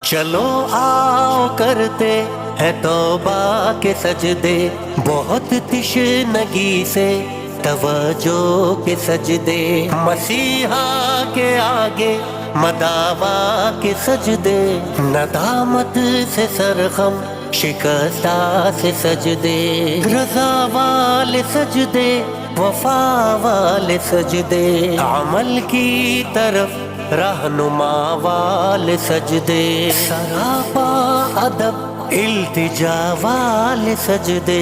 चलो आओ करते है तौबा के सजदे, बहुत तिश्नगी से तवज्जो के सजदे। मसीहा के आगे मदावा के सजदे, नदामत से सरगम शिकस्ता से सजदे। रज़ा वाले सजदे, वफा वाले सजदे, अमल की तरफ रहनुमा वाले सजदे। सरापा अदब इल्तिजा वाले सजदे।